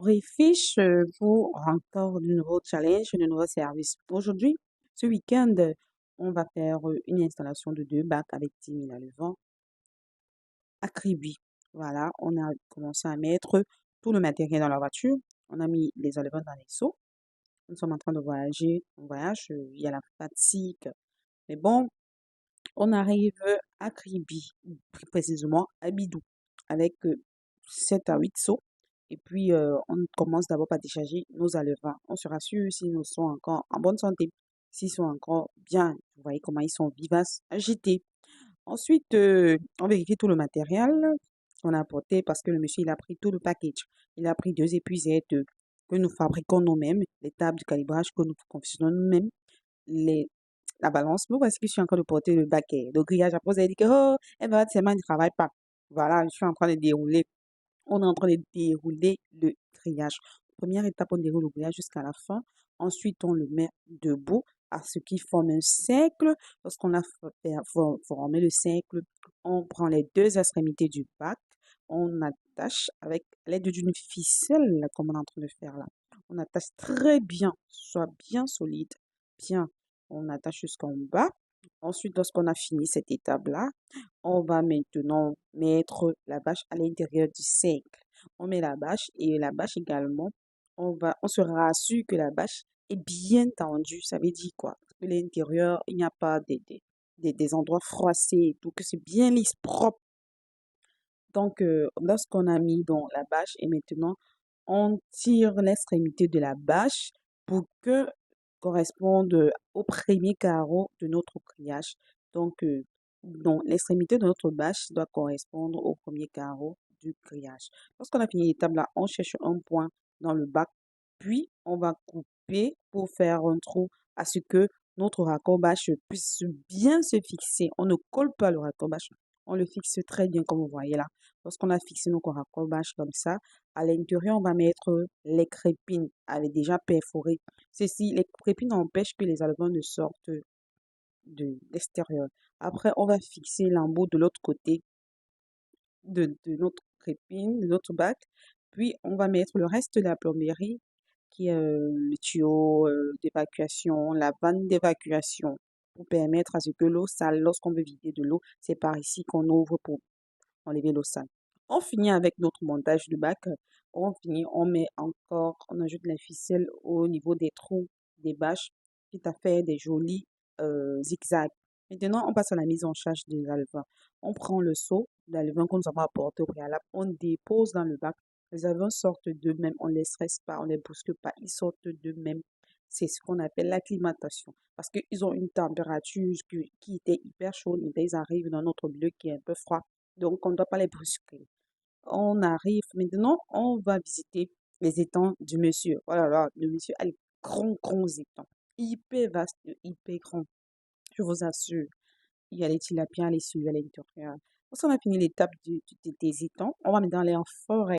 Brifish pour encore de nouveaux challenges, de nouveaux services. Aujourd'hui, ce week-end, on va faire une installation de deux bacs avec 10 000 à le vent à Kribi. Voilà, on a commencé à mettre tout le matériel dans la voiture. On a mis les éleveurs dans les seaux. Nous sommes en train de voyager. On voyage, il y a la fatigue. Mais bon, on arrive à Kribi, plus précisément à Bidou, avec 7 à 8 seaux. Et puis, on commence d'abord par décharger nos allevants. On se rassure s'ils sont encore en bonne santé, s'ils sont encore bien. Vous voyez comment ils sont vivaces, agités. Ensuite, on vérifie tout le matériel qu'on a apporté parce que le monsieur, il a pris tout le package. Il a pris deux épuisettes que nous fabriquons nous-mêmes, les tables de calibrage que nous confectionnons nous-mêmes, les la balance. Mais voici que je suis en train de porter le baquet. Le grillage, après, vous avez dit que, oh, eh ben, ses mains ne travaillent pas. Voilà, je suis en train de dérouler. On est en train de dérouler le grillage. Première étape, on déroule le grillage jusqu'à la fin. Ensuite, on le met debout à ce qui forme un cercle. Lorsqu'on a formé le cercle, on prend les deux extrémités du bac. On attache avec l'aide d'une ficelle, comme on est en train de faire là. On attache très bien, soit bien solide, bien. On attache jusqu'en bas. Ensuite, lorsqu'on a fini cette étape-là, on va maintenant mettre la bâche à l'intérieur du cercle. On met la bâche et la bâche également, on se rassure que la bâche est bien tendue. Ça veut dire quoi? Que l'intérieur, il n'y a pas des endroits froissés et tout, que c'est bien lisse, propre. Donc, lorsqu'on a mis dans la bâche et maintenant, on tire l'extrémité de la bâche pour que corresponde au premier carreau de notre grillage. Donc, l'extrémité de notre bâche doit correspondre au premier carreau du grillage. Lorsqu'on a fini l'étape là, on cherche un point dans le bac, puis on va couper pour faire un trou à ce que notre raccord bâche puisse bien se fixer. On ne colle pas le raccord bâche, on le fixe très bien comme vous voyez là. Lorsqu'on a fixé nos raccords bâche comme ça, à l'intérieur, on va mettre les crépines avec déjà perforées. Les crépines empêchent que les alevins ne sortent de l'extérieur. Après, on va fixer l'embout de l'autre côté de notre crépine, de notre bac. Puis, on va mettre le reste de la plomberie, qui est le tuyau d'évacuation, la vanne d'évacuation, pour permettre à ce que l'eau sale, lorsqu'on veut vider de l'eau, c'est par ici qu'on ouvre pour enlever l'eau sale. On finit avec notre montage de bac. On finit, on met encore, on ajoute la ficelle au niveau des trous des bâches, quitte à faire des jolis zigzags. Maintenant, on passe à la mise en charge des alevins. On prend le seau d'alevin que nous avons apporté au préalable, on dépose dans le bac. Les alevins sortent d'eux-mêmes, on ne les stresse pas, on ne les bouscule pas, ils sortent d'eux-mêmes. C'est ce qu'on appelle l'acclimatation. Parce qu'ils ont une température qui était hyper chaude, mais ils arrivent dans notre milieu qui est un peu froid. Donc, on ne doit pas les brusquer. On arrive maintenant, on va visiter les étangs du monsieur. Oh là là, le monsieur a les grands étangs. Hyper vaste, hyper grand. Je vous assure. Il y a les tilapiens, les suivis à l'intérieur. Lorsqu'on a fini l'étape des étangs, on va maintenant aller en forêt.